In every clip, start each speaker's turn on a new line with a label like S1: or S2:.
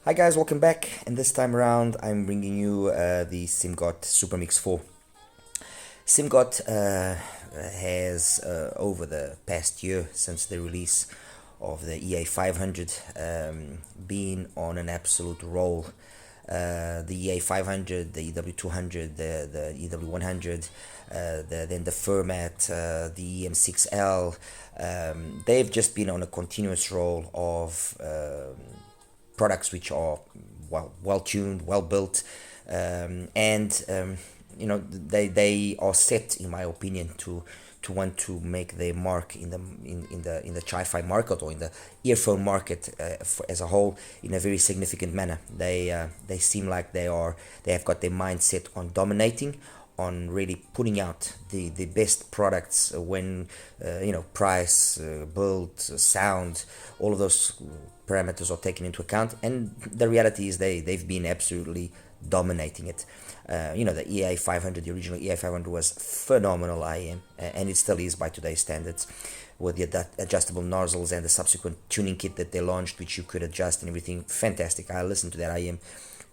S1: Hi guys, welcome back, and this time around I'm bringing you the SIMGOT SUPERMIX4. SIMGOT has, over the past year since the release of the EA500, been on an absolute roll. The EA500, the EW200, the EW100, then the Format, the EM6L, they've just been on a continuous roll of products which are well tuned, well built, and they are set, in my opinion, to want to make their mark in the hi-fi market, or in the earphone market as a whole, in a very significant manner. They seem like they have got their mindset on dominating, on really putting out the best products when price, build, sound, all of those parameters are taken into account. And the reality is they've been absolutely dominating it. The EA500, the original EA500, was phenomenal IM, and it still is by today's standards, with the adjustable nozzles and the subsequent tuning kit that they launched, which you could adjust and everything. Fantastic. I listen to that IM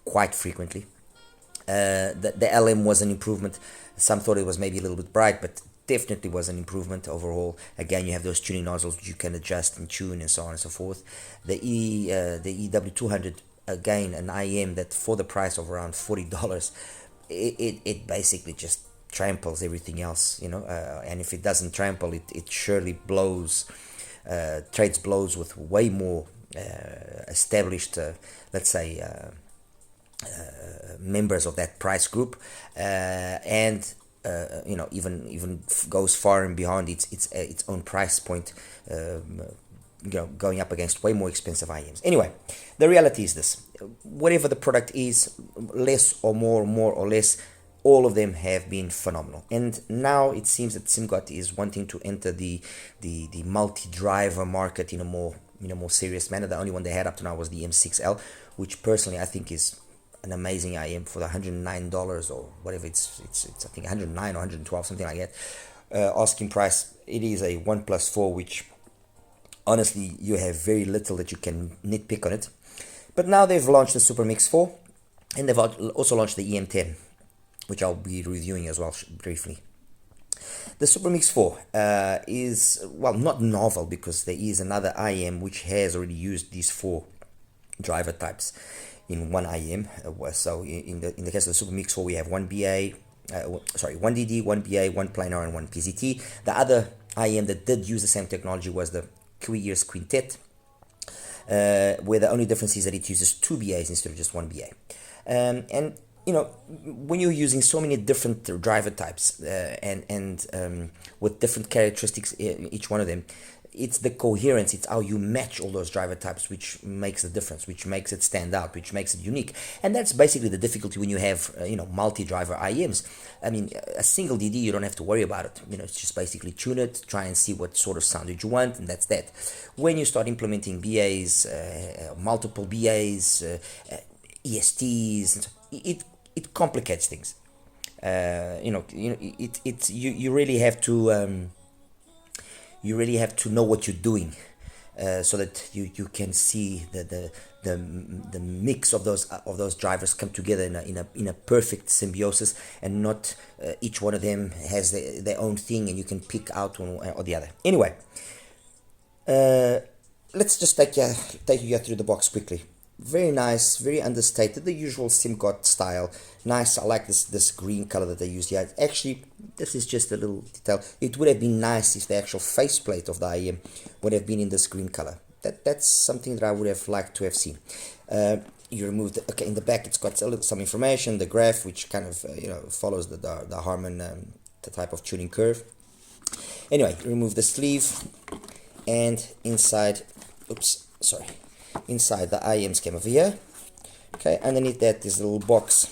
S1: quite frequently. The LM was an improvement. Some thought it was maybe a little bit bright, but definitely was an improvement overall. Again, you have those tuning nozzles which you can adjust and tune, and so on and so forth. The EW200, again, an IM that for the price of around $40, it basically just tramples everything else, and if it doesn't trample, it surely trades blows with way more established, let's say, members of that price group, and even goes far and beyond its own price point, going up against way more expensive IMs. Anyway, the reality is this: whatever the product is, less or more or less, all of them have been phenomenal. And now it seems that SIMGOT is wanting to enter the multi-driver market in a more serious manner. The only one they had up to now was the M6L, which personally I think is an amazing IM for the $109 or whatever. It's I think 109 or 112, something like that. Asking price. It is a OnePlus 4, which honestly you have very little that you can nitpick on it. But now they've launched the SuperMix4, and they've also launched the EM10, which I'll be reviewing as well briefly. The SuperMix4 is, well, not novel, because there is another IM which has already used these four driver types in one IM. So in the case of the SuperMix4, we have one DD, one BA, one planar, and one PZT. The other IM that did use the same technology was the QE Quintet, where the only difference is that it uses two BAs instead of just one BA. And when you're using so many different driver types, and with different characteristics, each one of them, it's the coherence, it's how you match all those driver types which makes the difference, which makes it stand out, which makes it unique. And that's basically the difficulty when you have multi-driver IMs. I mean, a single DD, you don't have to worry about it. It's just basically tune it, try and see what sort of sound you want, and that's that. When you start implementing BAs, multiple BAs, ESTs, it complicates things. You really have to you really have to know what you're doing, so that you can see the mix of those drivers come together in a perfect symbiosis, and not each one of them has their own thing and you can pick out one or the other. Anyway, let's just take you through the box quickly. Very nice, very understated, the usual SIMGOT style. Nice. I like this green color that they used here. Actually, this is just a little detail. It would have been nice if the actual faceplate of the IM would have been in this green color. That's something that I would have liked to have seen. You remove okay, in the back it's got some information, the graph, which kind of follows the Harman the type of tuning curve. Anyway, remove the sleeve, and inside the IMs came over here. Okay, underneath that is a little box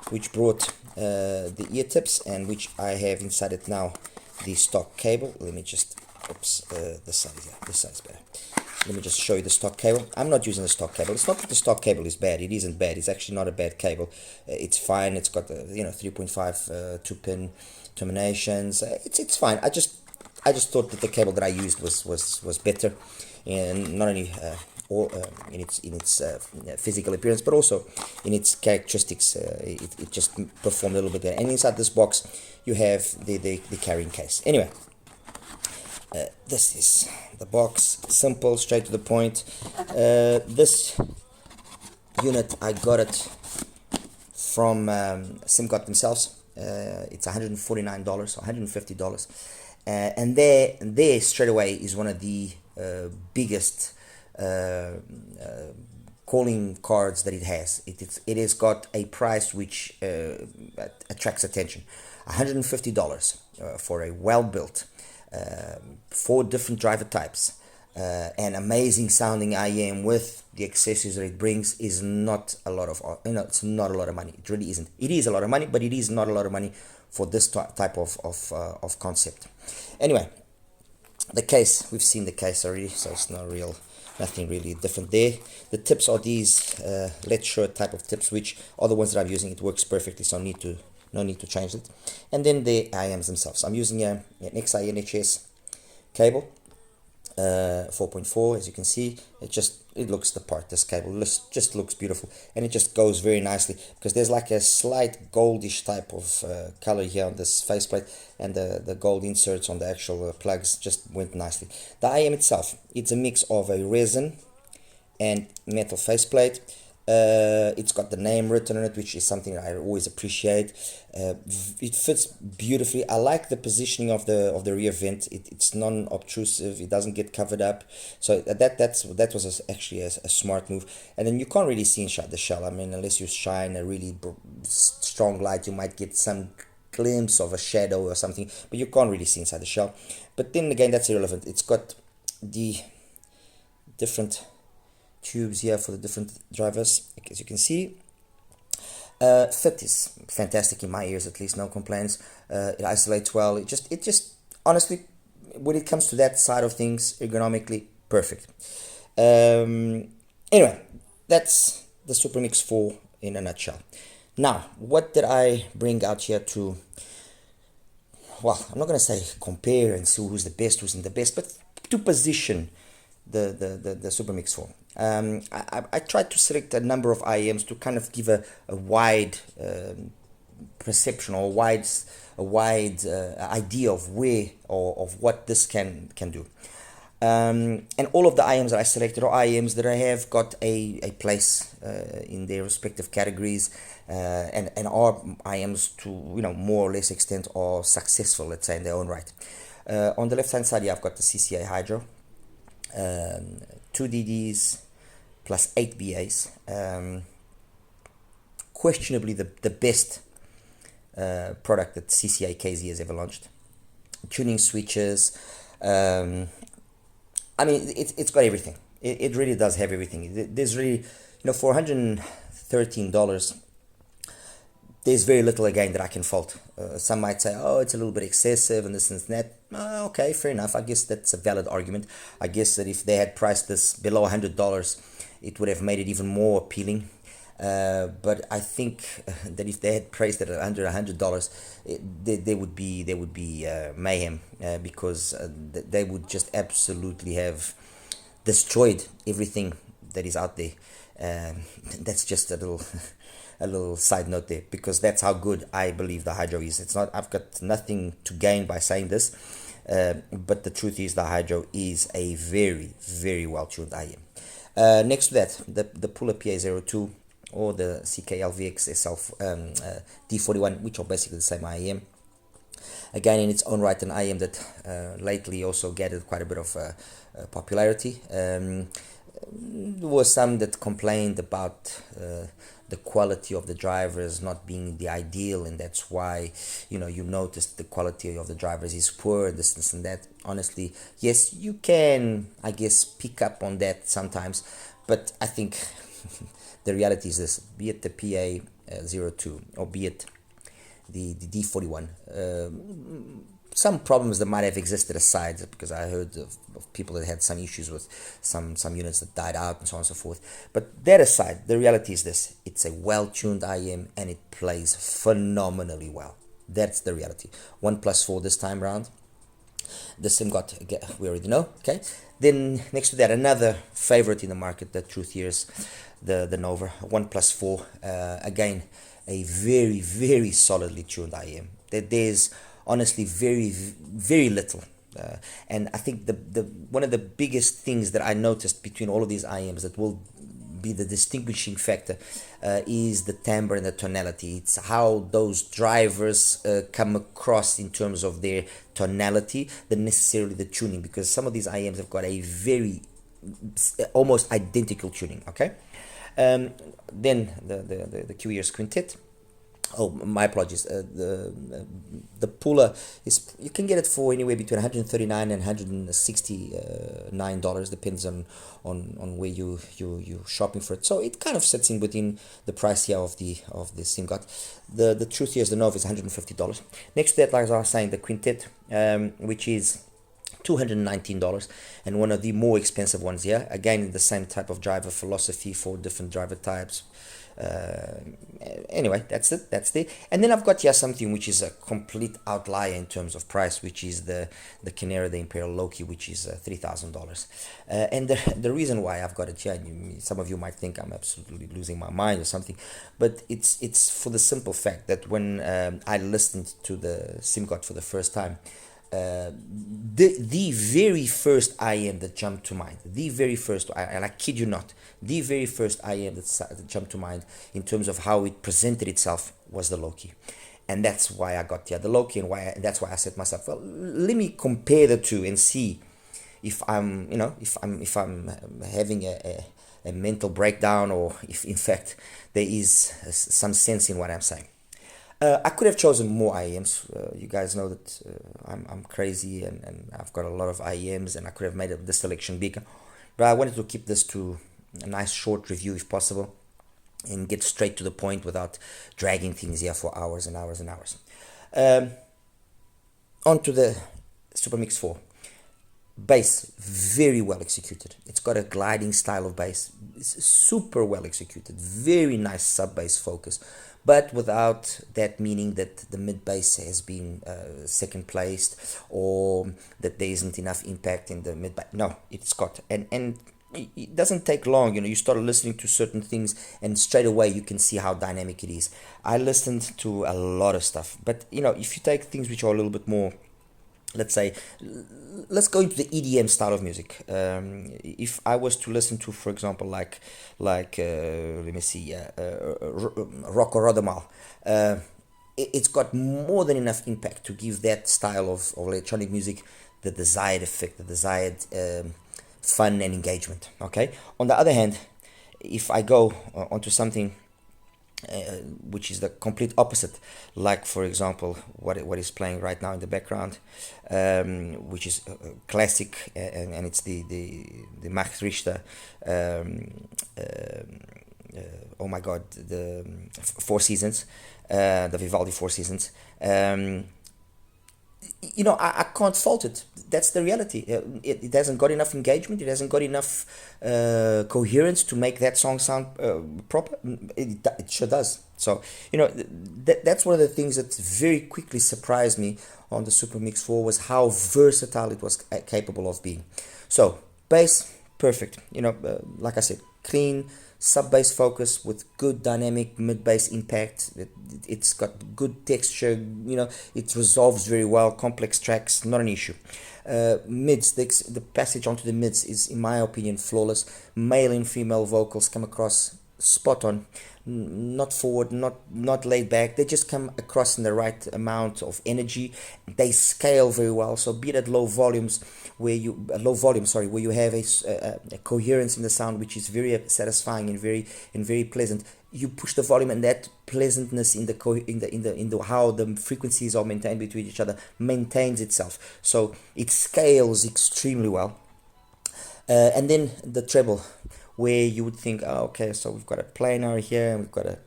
S1: which brought the ear tips, and which I have inside it now the stock cable. Let me just, this side is better. Let me just show you the stock cable. I'm not using the stock cable. It's not that the stock cable is bad. It isn't bad. It's actually not a bad cable. It's fine. It's got 3.5 2-pin terminations. It's fine. I just thought that the cable that I used was better. And not only or in its physical appearance, but also in its characteristics. It just performed a little bit there. And inside this box, you have the carrying case. Anyway, this is the box. Simple, straight to the point. This unit, I got it from SIMGOT themselves. It's $149 or $150, and there straight away is one of the biggest calling cards that it has. It has got a price which attracts attention. $150 for a well-built 4 different driver types, an amazing sounding IM with the accessories that it brings is not a lot of, it's not a lot of money. It really isn't. It is a lot of money, but it is not a lot of money for this type of concept. Anyway, the case, we've seen the case already, so it's nothing really different there. The tips are these Let's Show type of tips, which are the ones that I'm using. It works perfectly, so no need to change it. And then the IMs themselves. I'm using an XINHS cable, 4.4, as you can see. It looks the part. This cable just looks beautiful, and it just goes very nicely because there's like a slight goldish type of color here on this faceplate, and the gold inserts on the actual plugs just went nicely. The IM itself, it's a mix of a resin and metal faceplate. It's got the name written on it, which is something I always appreciate. It fits beautifully. I like the positioning of the rear vent. It's non-obtrusive. It doesn't get covered up, so that was actually a smart move. And then you can't really see inside the shell. I mean, unless you shine a really strong light, you might get some glimpse of a shadow or something, but you can't really see inside the shell. But then again, that's irrelevant. It's got the different tubes here for the different drivers, as you can see. Fit is fantastic in my ears, at least, no complaints. It isolates well. It just honestly, when it comes to that side of things, ergonomically perfect. Anyway, that's the SuperMix4 in a nutshell. Now, what did I bring out here to, well, I'm not going to say compare and see who's the best, who's not the best, but to position the SuperMix4. I tried to select a number of IMs to kind of give a wide perception, or a wide idea of where or of what this can do. And all of the IMs that I selected are IMs that I have got a place in their respective categories, and are IMs to, more or less extent are successful, let's say, in their own right. On the left hand side here, I've got the CCA Hydro, 2 DDs plus 8 BAs, questionably the best product that CCA KZ has ever launched. Tuning switches, I mean, it's got everything. It really does have everything. There's really, for $113, there's very little, again, that I can fault. Some might say, oh, it's a little bit excessive and this and that. Okay, fair enough. I guess that's a valid argument. I guess that if they had priced this below $100, it would have made it even more appealing. But I think that if they had priced it at under $100, there would be mayhem, because they would just absolutely have destroyed everything that is out there. That's just a little side note there, because that's how good I believe the Hydro is. It's not, I've got nothing to gain by saying this, but the truth is the Hydro is a very, very well tuned IM. Next to that, the Puller PA02 or the CKLVX SL D41, which are basically the same IM. Again, in its own right, an IM that lately also gathered quite a bit of popularity. There were some that complained about the quality of the drivers not being the ideal, and that's why you noticed the quality of the drivers is poor, this and that. Honestly, yes, you can, I guess, pick up on that sometimes, but I think the reality is this: be it the PA02 or be it the D41, some problems that might have existed aside, because I heard of people that had some issues with some units that died out and so on and so forth. But that aside, the reality is this: it's a well-tuned IM and it plays phenomenally well. That's the reality. 1+4 this time round. The SIMGOT, we already know, okay? Then next to that, another favorite in the market, the truth here is the Nova 1+4. Again, a very, very solidly tuned IM. There's honestly very little. And I think the one of the biggest things that I noticed between all of these IMs that will be the distinguishing factor is the timbre and the tonality. It's how those drivers come across in terms of their tonality than necessarily the tuning, because some of these IMs have got a very almost identical tuning. Okay, then the QES Quintet. Oh, my apologies. The puller is, you can get it for anywhere between $139 and $169, depends on where you're shopping for it. So it kind of sits in within the price here of the SIMGOT. The truth here is the Nova is $150. Next to that, like I was saying, the Quintet, which is $219, and one of the more expensive ones here. Again, the same type of driver philosophy for different driver types. Anyway, that's it. And then I've got here something which is a complete outlier in terms of price, which is the Canera, the Imperial Loki, which is $3,000. And the reason why I've got it here, some of you might think I'm absolutely losing my mind or something, but it's for the simple fact that when I listened to the SIMGOT for the first time, the very first IM that jumped to mind, and I kid you not, the very first IM that jumped to mind in terms of how it presented itself was the Loki. And that's why I got the Loki, and that's why I said to myself, well, let me compare the two and see if I'm having a mental breakdown, or if in fact there is some sense in what I'm saying. I could have chosen more IEMs. You guys know that I'm crazy, and I've got a lot of IEMs, and I could have made the selection bigger. But I wanted to keep this to a nice short review if possible, and get straight to the point without dragging things here for hours and hours and hours. On to the SuperMix4. Bass, very well executed. It's got a gliding style of bass. It's super well executed. Very nice sub-bass focus. But without that meaning that the mid-bass has been second placed, or that there isn't enough impact in the mid-bass. No, it's got, and it doesn't take long. You start listening to certain things, and straight away you can see how dynamic it is. I listened to a lot of stuff, but if you take things which are a little bit more, let's say, let's go into the EDM style of music. If I was to listen to, for example, like let me see, Rocco Rodamal, it's got more than enough impact to give that style of electronic music the desired effect, the desired fun and engagement. Okay. On the other hand, if I go onto something which is the complete opposite, like for example what is playing right now in the background, which is classic, and it's the Max Richter, oh my god, the Four Seasons, the Vivaldi Four Seasons. I can't fault it. That's the reality. It hasn't got enough engagement. It hasn't got enough coherence to make that song sound proper. It sure does. So, that's one of the things that very quickly surprised me on the SuperMix4, was how versatile it was capable of being. So, bass, perfect. Like I said, clean, sub-bass focus with good dynamic mid-bass impact. It's got good texture, it resolves very well, complex tracks, not an issue. Mids, the passage onto the mids is, in my opinion, flawless. Male and female vocals come across spot on, not forward, not laid back. They just come across in the right amount of energy. They scale very well. So be it at low volumes, where you have a coherence in the sound which is very satisfying and very pleasant. You push the volume, and that pleasantness in the how the frequencies are maintained between each other maintains itself. So it scales extremely well. And then the treble, where you would think, oh, okay, so we've got a planar here, and we've got a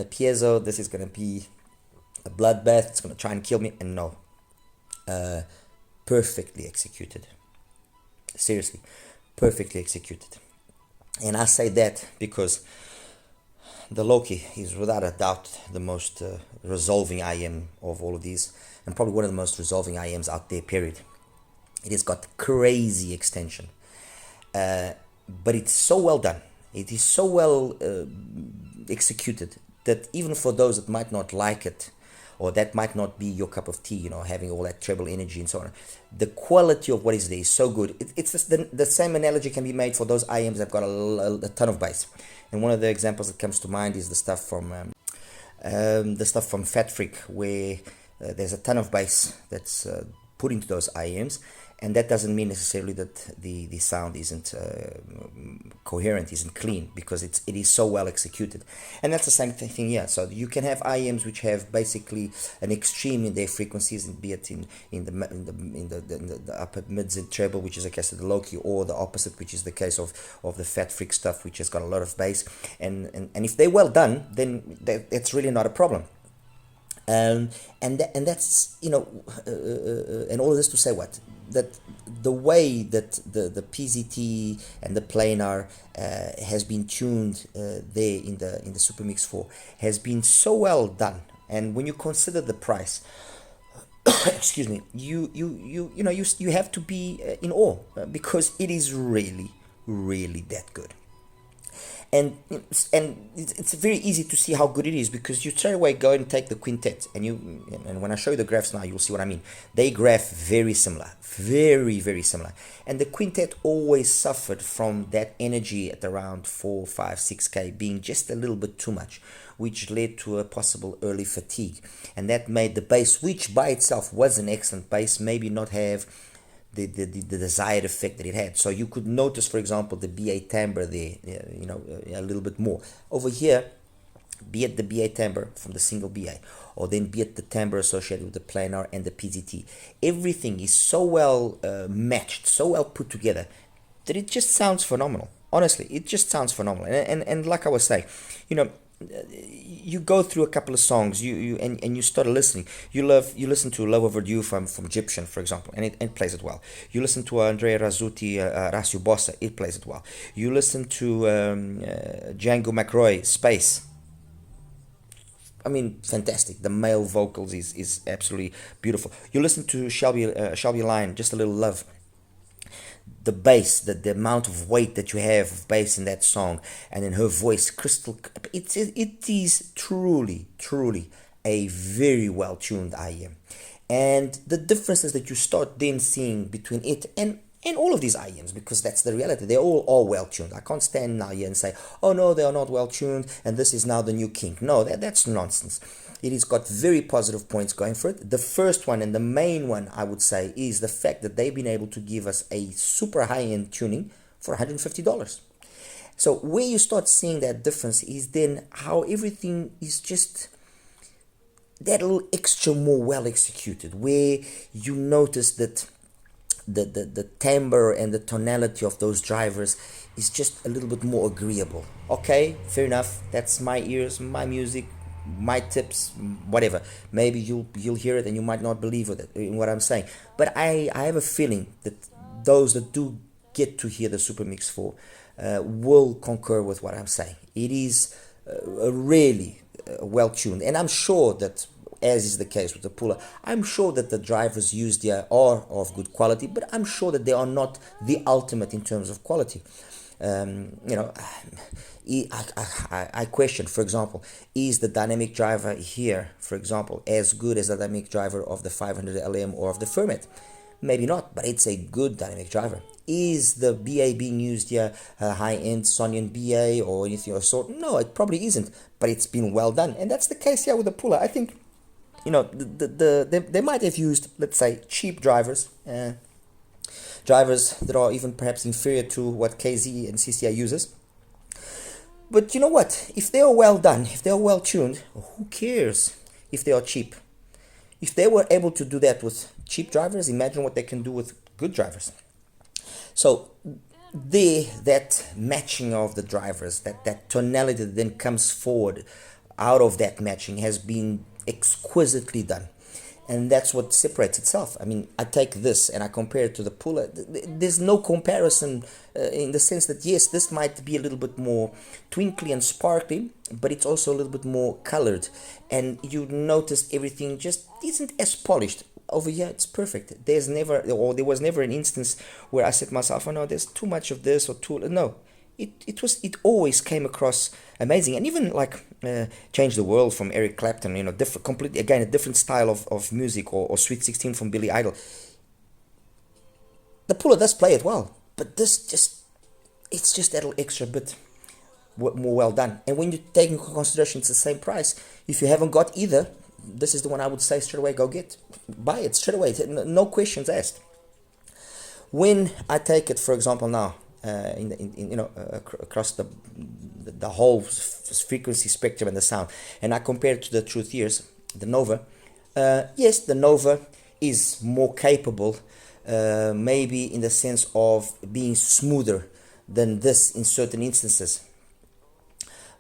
S1: piezo. This is going to be a bloodbath. It's going to try and kill me. And no, perfectly executed. Seriously, perfectly executed. And I say that because the Loki is without a doubt the most resolving IM of all of these, and probably one of the most resolving IMs out there, period. It has got crazy extension, but it's so well done. It is so well executed that even for those that might not like it, or that might not be your cup of tea, having all that treble energy and so on, the quality of what is there is so good. It's just the same analogy can be made for those IMs that got a ton of bass. And one of the examples that comes to mind is the stuff from Fat Freak, where there's a ton of bass that's put into those IMs, and that doesn't mean necessarily that the sound isn't coherent, isn't clean, because it is so well executed. And that's the same thing here. So you can have IMs which have basically an extreme in their frequencies, be it in the upper mids and treble, which is the case of the Loki, or the opposite, which is the case of the Fat Freak stuff, which has got a lot of bass. And if they're well done, then that's really not a problem. And that's and all of this to say what, that the way that the PZT and the planar has been tuned there in the SuperMix4 has been so well done. And when you consider the price, excuse me, you have to be in awe, because it is really that good. And it's very easy to see how good it is, because you straight away go and take the quintet, and when I show you the graphs now, you'll see what I mean. They graph very similar, very similar. And the quintet always suffered from that energy at around 4, 5, 6K being just a little bit too much, which led to a possible early fatigue. And that made the bass, which by itself was an excellent bass, maybe not have the desired effect that it had. So you could notice, for example, the BA timbre there, a little bit more. Over here, be it the BA timbre from the single BA, or then be it the timbre associated with the planar and the PZT, everything is so well matched, so well put together, that it just sounds phenomenal. Honestly, it just sounds phenomenal. And like I was saying, you go through a couple of songs, you start listening. You listen to Love Overdue from Egyptian, for example, and it plays it well. You listen to Andrea Razzuti, Rasio Bossa, it plays it well. You listen to Django McRoy, Space. I mean, fantastic. The male vocals is absolutely beautiful. You listen to Shelby Lyon, Just a Little Love. The bass, the amount of weight that you have of bass in that song, and then her voice, crystal. It is truly a very well tuned IM, and the differences that you start then seeing between it and all of these IMs, because that's the reality. They all are well tuned. I can't stand now here and say, oh no, they are not well tuned, and this is now the new kink. No, that's nonsense. It has got very positive points going for it. The first one, and the main one, I would say, is the fact that they've been able to give us a super high-end tuning for $150. So where you start seeing that difference is then how everything is just that little extra more well executed, where you notice that the timbre and the tonality of those drivers is just a little bit more agreeable. Okay, fair enough. That's my ears, my music, my tips, whatever. Maybe you'll hear it and you might not believe in what I'm saying, but I have a feeling that those that do get to hear the SuperMix4 will concur with what I'm saying. It is really well tuned, and I'm sure that, as is the case with the Puller, I'm sure that the drivers used there are of good quality, but I'm sure that they are not the ultimate in terms of quality. I question, for example, is the dynamic driver here, for example, as good as the dynamic driver of the 500 LM or of the Fermet? Maybe not, but it's a good dynamic driver. Is the BA being used here a high-end Sonian BA or anything of the sort? No, it probably isn't, but it's been well done, and that's the case here with the Puller. I think, they might have used, let's say, cheap drivers, drivers that are even perhaps inferior to what KZ and CCI uses. But you know what? If they are well done, if they are well tuned, who cares if they are cheap? If they were able to do that with cheap drivers, imagine what they can do with good drivers. So that matching of the drivers, that tonality that then comes forward out of that matching has been exquisitely done. and that's what separates itself. I mean, I take this and I compare it to the Puller. There's no comparison in the sense that, yes, this might be a little bit more twinkly and sparkly, but it's also a little bit more colored, and you notice everything just isn't as polished. Over here, it's perfect. There was never an instance where I said to myself, oh no, there's too much of this or too, no. It always came across amazing. And even like Change the World from Eric Clapton, different, completely, again, a different style of music, or Sweet 16 from Billy Idol. The Puller does play it well, but it's just that little extra bit more well done. And when you take into consideration it's the same price, if you haven't got either, this is the one I would say straight away, buy it straight away, no questions asked. When I take it, for example, now across the whole frequency spectrum and the sound, and I compare it to the Truth Ears, the Nova, yes, the Nova is more capable, maybe in the sense of being smoother than this in certain instances.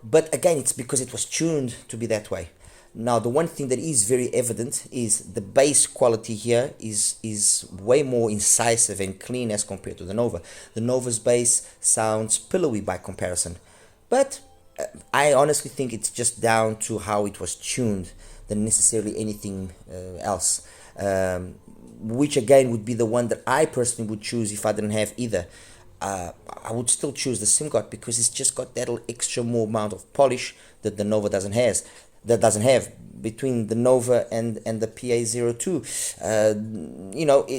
S1: But again, it's because it was tuned to be that way. Now, the one thing that is very evident is the bass quality here is way more incisive and clean as compared to the Nova. The Nova's bass sounds pillowy by comparison. But I honestly think it's just down to how it was tuned than necessarily anything else. Which again would be the one that I personally would choose if I didn't have either. I would still choose the SIMGOT because it's just got that little extra more amount of polish that the Nova doesn't have. Between the Nova and the PA02,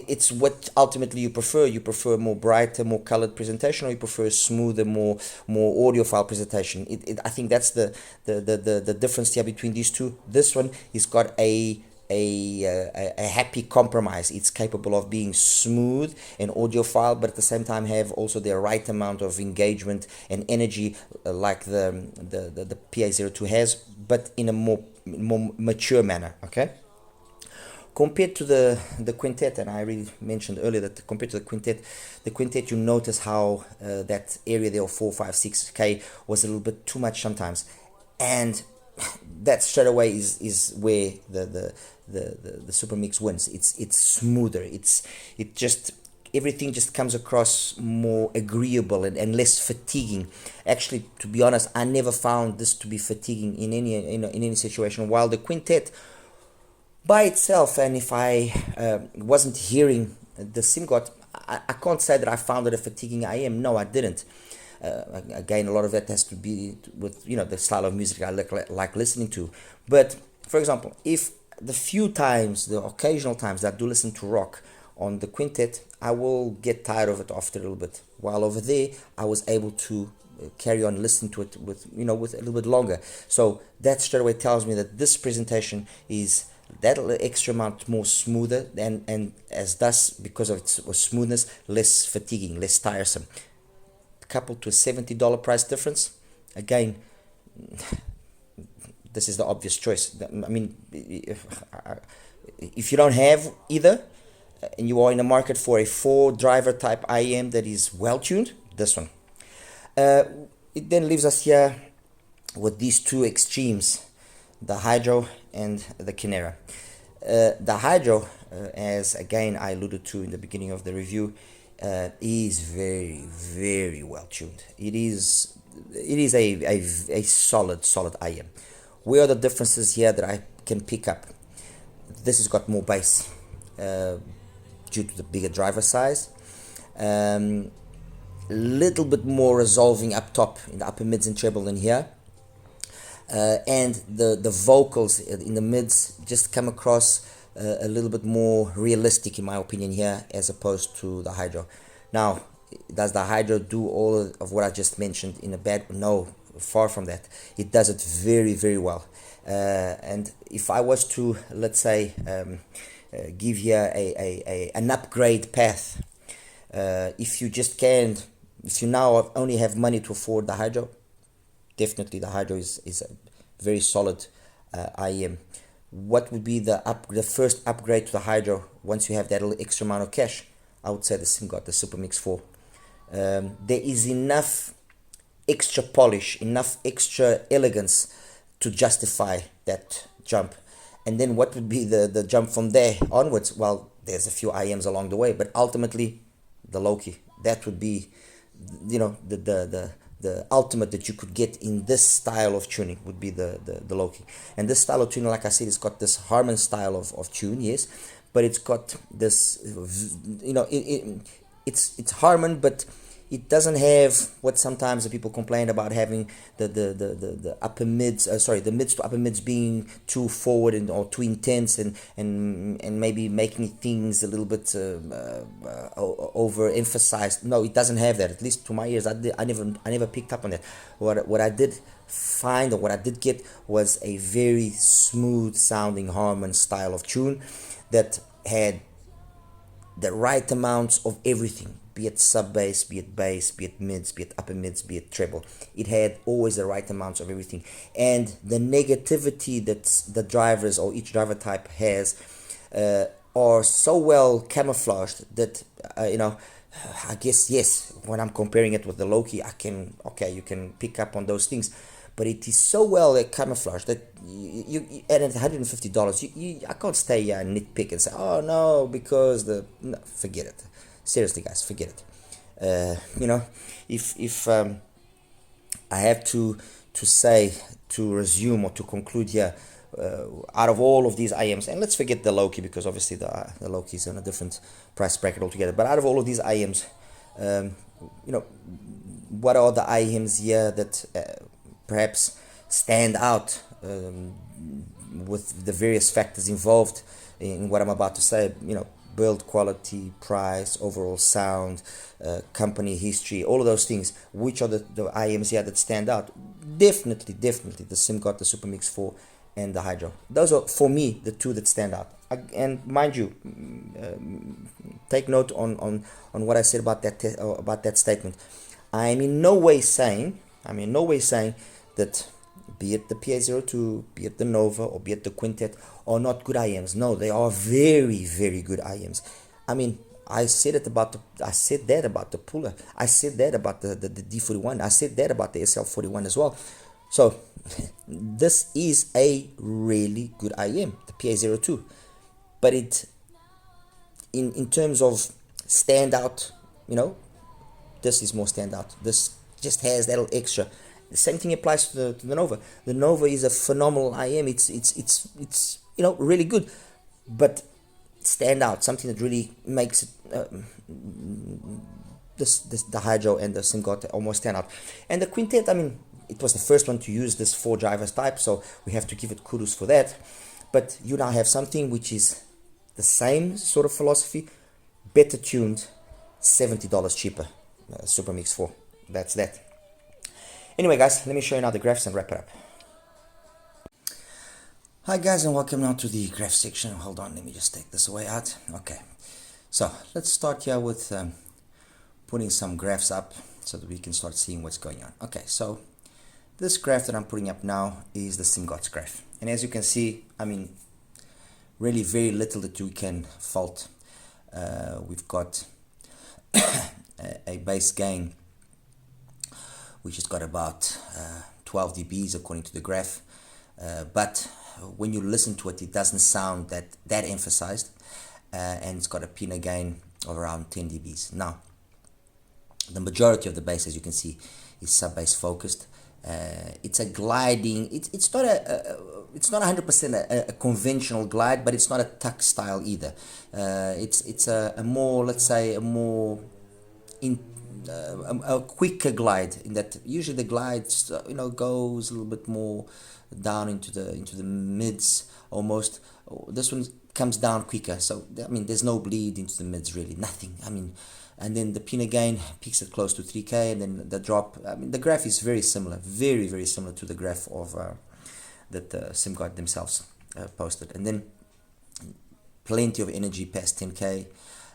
S1: it's what ultimately you prefer. You prefer more brighter, more colored presentation, or you prefer smoother, more audiophile presentation. I think that's the difference here between these two. This one has got a happy compromise. It's capable of being smooth and audiophile, but at the same time have also the right amount of engagement and energy, like the PA02 has, but in a more mature manner. Okay, compared to the quintet, and I already mentioned earlier that compared to the quintet, you notice how that area there of 4, 5, 6K was a little bit too much sometimes, and that straight away is where the SuperMix wins. It's smoother. Everything just comes across more agreeable and less fatiguing. Actually, to be honest, I never found this to be fatiguing in any situation. While the quintet by itself, and if I wasn't hearing the SIMGOT, I can't say that I found it a fatiguing IM. No, I didn't. Again, a lot of that has to be with the style of music I like listening to. But for example, if the occasional times that I do listen to rock on the quintet, I will get tired of it after a little bit. While over there, I was able to carry on listening to it with a little bit longer. So that straight away tells me that this presentation is that little extra amount more smoother, and as thus, because of its smoothness, less fatiguing, less tiresome. Coupled to a $70 price difference, again, this is the obvious choice. I mean, if you don't have either, and you are in the market for a 4-driver type IEM that is well tuned, this one. It then leaves us here with these two extremes, the Hydro and the Kinera. The Hydro, as again I alluded to in the beginning of the review, is very, very well tuned. It is a solid IM. Where are the differences here that I can pick up? This has got more bass due to the bigger driver size. Little bit more resolving up top in the upper mids and treble than here. And the vocals in the mids just come across a little bit more realistic, in my opinion, here as opposed to the Hydro. Now, does the Hydro do all of what I just mentioned in a bad? No, far from that. It does it very, very well. And if I was to, let's say, give here an upgrade path, if you now only have money to afford the Hydro, definitely the Hydro is a very solid IEM. What would be the first upgrade to the Hydro once you have that little extra amount of cash? I would say the SIMGOT, the SuperMix4. There is enough extra polish, enough extra elegance to justify that jump. And then what would be the jump from there onwards? Well, there's a few IMs along the way, but ultimately the low key, that would be, you know, the ultimate that you could get in this style of tuning would be the low key. And this style of tuning, like I said, it's got this Harman style of tune, yes, but it's got this, you know, it's Harman, but it doesn't have what sometimes the people complain about, having the upper mids, the mids to upper mids being too forward and or too intense, and maybe making things a little bit overemphasized. No, it doesn't have that. At least to my ears, I never picked up on that. What I did find, or what I did get, was a very smooth sounding Harman style of tune that had the right amounts of everything, be it sub bass, be it bass, be it mids, be it upper mids, be it treble. It had always the right amounts of everything. And the negativity that the drivers, or each driver type has, are so well camouflaged that, you know, I guess, yes, when I'm comparing it with the low key, you can pick up on those things. But it is so well camouflaged that you at $150, I can't stay here and nitpick and say, oh no, because no, forget it. Seriously, guys, forget it. You know, if I have to say, to resume or to conclude here, out of all of these IMs, and let's forget the low key, because obviously the low key is in a different price bracket altogether. But out of all of these IMs, you know, what are the IMs here that perhaps stand out with the various factors involved in what I'm about to say? You know, build quality, price, overall sound, company history, all of those things. Which are the IMs here that stand out? Definitely the SIMGOT, the SuperMix4, and the Hydro. Those are, for me, the two that stand out. And mind you, take note on what I said about that statement. I'm in no way saying that, be it the PA02, be it the Nova, or be it the Quintet, are not good IMs. No, they are very, very good IMs. I mean, I said that about the Puller. I said that about the D41. I said that about the SL41 as well. So this is a really good IM, the PA02. But it, in terms of standout, you know, this is more standout. This just has that little extra. The same thing applies to the Nova. The Nova is a phenomenal IM. It's you know, really good, but stand out, something that really makes it, the Hydro and the SIMGOT almost stand out. And the Quintet, I mean, it was the first one to use this 4 drivers type, so we have to give it kudos for that. But you now have something which is the same sort of philosophy, better tuned, $70 cheaper, SuperMix4. That's that. Anyway, guys, let me show you now the graphs and wrap it up. Hi guys, and welcome now to the graph section. Hold on, let me just take this away out. Okay, so let's start here with putting some graphs up so that we can start seeing what's going on. Okay, so this graph that I'm putting up now is the SIMGOT's graph. And as you can see, I mean, really very little that you can fault. We've got a bass gain which has got about 12 dBs according to the graph, but when you listen to it, it doesn't sound that emphasized, and it's got a pinna gain of around 10 dBs. Now, the majority of the bass, as you can see, is sub-bass focused. It's a gliding. It's not 100% a conventional glide, but it's not a tuck style either. It's a more, let's say, a more a quicker glide, in that usually the glide you know, goes a little bit more down into the mids almost. This one comes down quicker, so I mean there's no bleed into the mids, really nothing. I mean, and then the pinna gain peaks at close to 3K, and then the drop, I mean the graph is very similar, very very similar to the graph of that SIMGOT themselves posted. And then plenty of energy past 10K.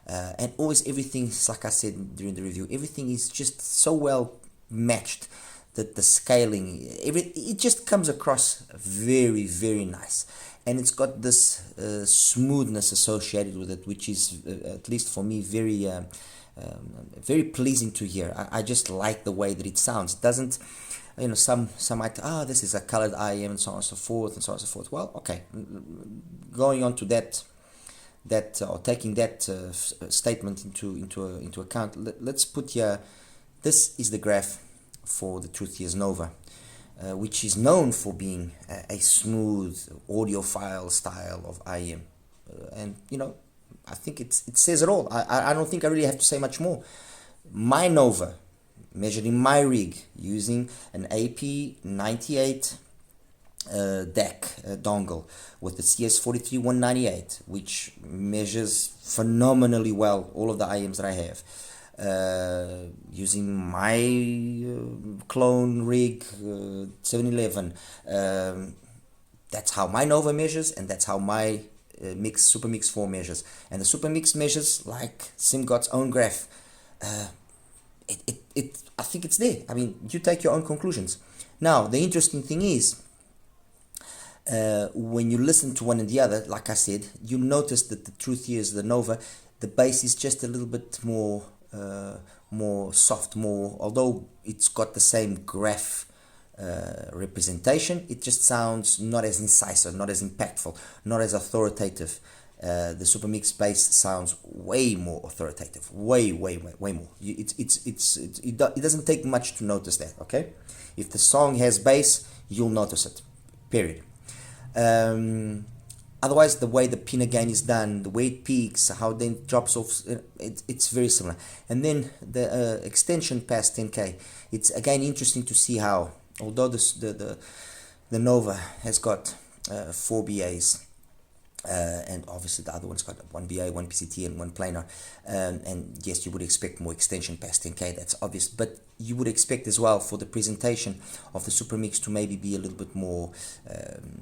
S1: And always everything, like I said during the review, everything is just so well matched that the scaling, it just comes across very, very nice. And it's got this smoothness associated with it, which is, at least for me, very pleasing to hear. I just like the way that it sounds. It doesn't, some might, this is a colored IM and so on and so forth and so on and so forth. Well, okay, going on to that or taking that statement into account, let's put here, this is the graph for the Truth Hears Nova, which is known for being a smooth audiophile style of IM, and I think it says it all. I don't think I really have to say much more. My Nova, measured in my rig using an AP98 DAC dongle with the CS43198, which measures phenomenally well all of the IMs that I have, using my clone rig 711. That's how my Nova measures, and that's how my SuperMix4 measures. And the SuperMix measures like SIMGOT's own graph. I think it's there. I mean, you take your own conclusions. Now, the interesting thing is, when you listen to one and the other, like I said, you notice that the Truth Hears the Nova, the bass is just a little bit more soft, although it's got the same graph representation, it just sounds not as incisive, not as impactful, not as authoritative. The SuperMix bass sounds way more authoritative, way more. It doesn't take much to notice that. Okay, if the song has bass, you'll notice it. Period. Otherwise, the way the pin again is done, the way it peaks, how then it drops off, it's very similar. And then the extension past 10K, it's again interesting to see how, although the Nova has got 4 BAs, and obviously the other one's got 1 BA, 1 PCT, and 1 planar, and yes, you would expect more extension past 10K, that's obvious, but you would expect as well for the presentation of the SuperMix to maybe be a little bit more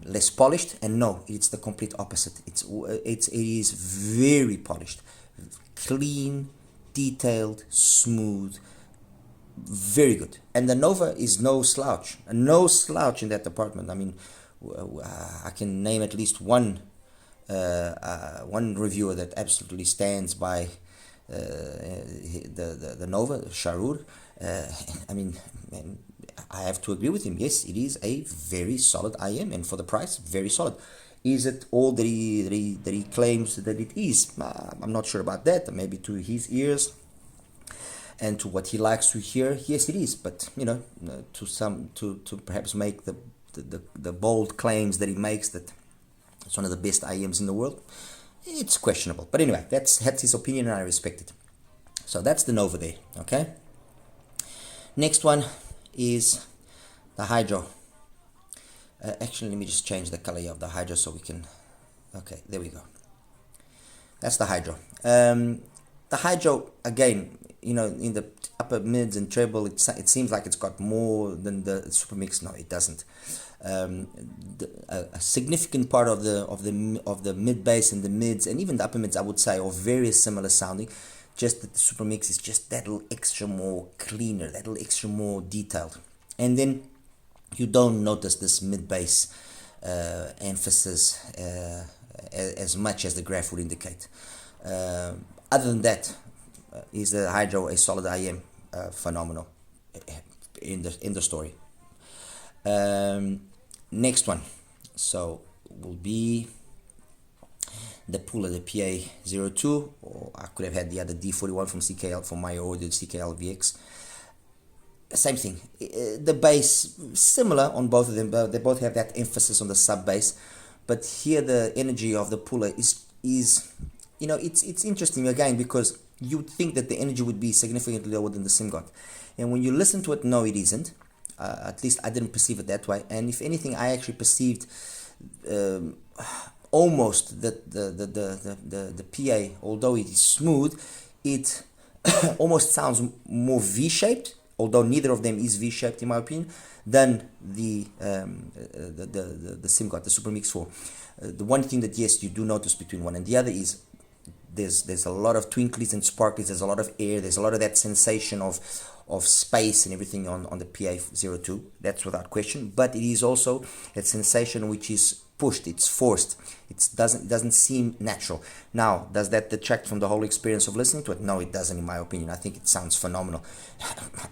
S1: less polished, and no, it's the complete opposite. It is very polished, clean, detailed, smooth, very good. And the Nova is no slouch in that department. I mean, I can name at least one reviewer that absolutely stands by the Nova, Sharur. I mean, I have to agree with him. Yes, it is a very solid IM, and for the price, very solid. Is it all that he claims that it is? I'm not sure about that. Maybe to his ears and to what he likes to hear, yes, it is. But to perhaps make the bold claims that he makes that it's one of the best IMs in the world, it's questionable. But anyway, that's his opinion, and I respect it. So that's the Nova there. Okay. Next one is the Hydro. Actually, let me just change the color of the Hydro so we can. Okay, there we go. That's the Hydro. The Hydro, again, in the upper mids and treble, it seems like it's got more than the SuperMix. No, it doesn't. A significant part of the mid bass and the mids and even the upper mids, I would say, are very similar sounding. Just that the SuperMix is just that little extra more cleaner, that little extra more detailed, and then you don't notice this mid bass emphasis as much as the graph would indicate. Other than that, is the Hydro a solid IM? Phenomenal in the story. Next one, so will be the Pula, the PA02, or I could have had the other D41 from CKL, from my ordered CKL VX. Same thing. The bass similar on both of them, but they both have that emphasis on the sub bass. But here the energy of the Pula is it's interesting again, because you'd think that the energy would be significantly lower than the SIMGOT, and when you listen to it, no, it isn't. At least I didn't perceive it that way, and if anything, I actually perceived almost that the PA, although it is smooth, it almost sounds more V-shaped, although neither of them is V-shaped in my opinion, than the SIMGOT, the SuperMix4. The one thing that yes, you do notice between one and the other is there's a lot of twinklies and sparklies, there's a lot of air, there's a lot of that sensation of space and everything on the PA02, that's without question, but it is also a sensation which is pushed, it's forced, it doesn't seem natural. Now, does that detract from the whole experience of listening to it? No, it doesn't, in my opinion. I think it sounds phenomenal.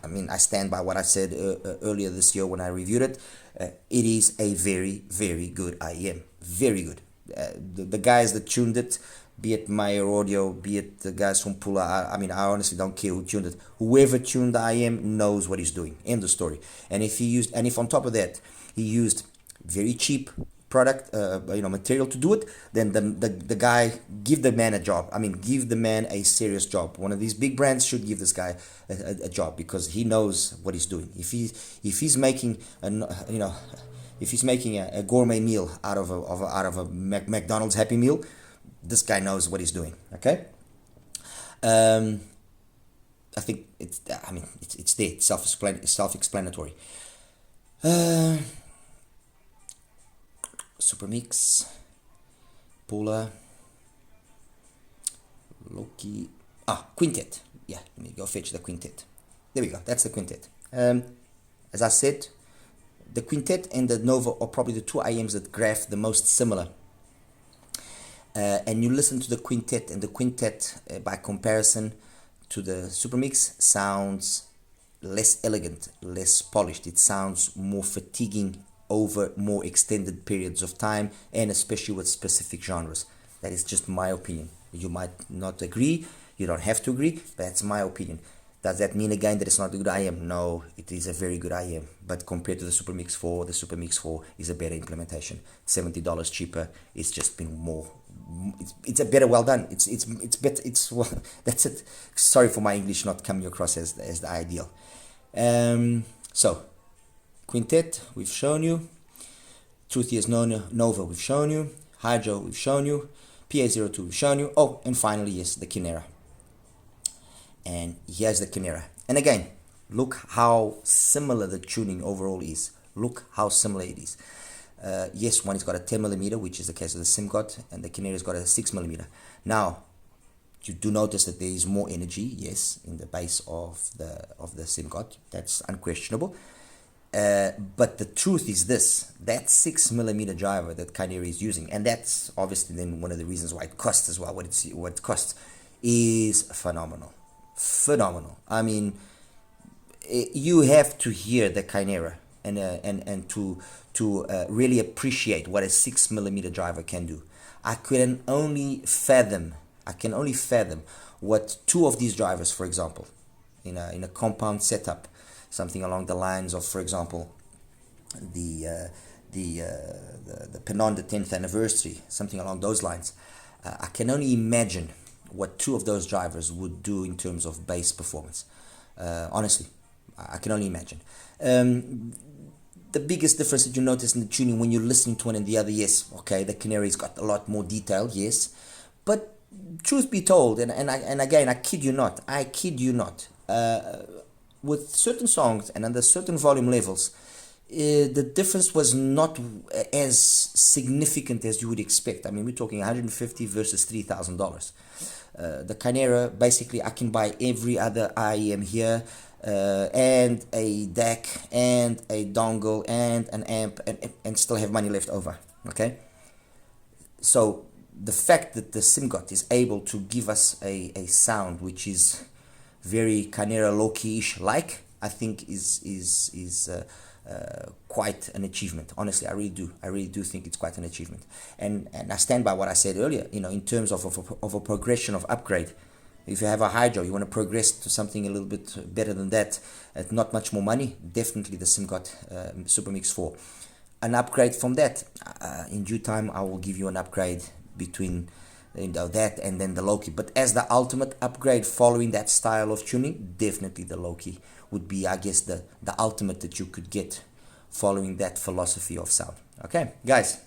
S1: I mean, I stand by what I said earlier this year when I reviewed it. It is a very, very good IEM. Very good. The guys that tuned it, be it Meyer Audio, be it the guys from Pula, I mean, I honestly don't care who tuned it. Whoever tuned the IEM knows what he's doing. End of story. And if on top of that he used very cheap product, material to do it, then the guy, give the man a job. I mean, give the man a serious job. One of these big brands should give this guy a job, because he knows what he's doing. If he's making a gourmet meal out of a McDonald's Happy Meal, this guy knows what he's doing. Okay. I think it's there. It's self-explanatory. Supermix, Pula, Loki, Quintet. Yeah, let me go fetch the Quintet. There we go. That's the Quintet. As I said, the Quintet and the Nova are probably the two IEMs that graph the most similar. And you listen to the Quintet, and the Quintet, by comparison to the Supermix, sounds less elegant, less polished. It sounds more fatiguing over more extended periods of time, and especially with specific genres. That is just my opinion. You might not agree, you don't have to agree, but that's my opinion. Does that mean again that it's not a good IEM? No, it is a very good IEM, but compared to the SuperMix4, the SuperMix4 is a better implementation. $70 cheaper. It's just been more. It's a better, well done. It's better. Well, that's it. Sorry for my English not coming across as the ideal. So Quintet, we've shown you. Truth is Nova, we've shown you. Hydro, we've shown you. PA02, we've shown you. Oh, and finally, yes, the Kinera. And here's the Kinera. And again, look how similar the tuning overall is. Look how similar it is. Yes, one has got a 10mm, which is the case of the SIMGOT, and the Kinera's got a 6mm. Now, you do notice that there is more energy, yes, in the bass of the SIMGOT. That's unquestionable. But the truth is this: that 6mm driver that Kinera is using, and that's obviously then one of the reasons why it costs as well. What it costs is phenomenal. I mean, you have to hear the Kinera and to really appreciate what a 6mm driver can do. I can only fathom what two of these drivers, for example, in a compound setup, something along the lines of, for example, the Penonda 10th anniversary, something along those lines. I can only imagine what two of those drivers would do in terms of bass performance. Honestly, I can only imagine. The biggest difference that you notice in the tuning when you're listening to one and the other, yes, okay, the Canary's got a lot more detail, yes, but truth be told, and again, I kid you not, with certain songs and under certain volume levels, the difference was not as significant as you would expect. I mean, we're talking $150 versus $3,000. The Kinera, basically, I can buy every other IEM here, and a deck, and a dongle, and an amp, and still have money left over, okay? So the fact that the SIMGOT is able to give us a sound which is very Kinera low-key-ish like, I think is quite an achievement. Honestly, I really do think it's quite an achievement, and I stand by what I said earlier. In terms of a progression of upgrade, if you have a Hydro, you want to progress to something a little bit better than that at not much more money, definitely the SIMGOT SuperMix4. An upgrade from that, in due time I will give you an upgrade between that and then the low-key. But as the ultimate upgrade following that style of tuning, definitely the low-key would be, I guess, the ultimate that you could get following that philosophy of sound. Okay, guys,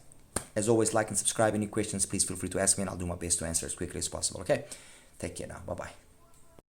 S1: as always, like and subscribe. Any questions, please feel free to ask me, and I'll do my best to answer as quickly as possible. Okay, take care now. Bye-bye.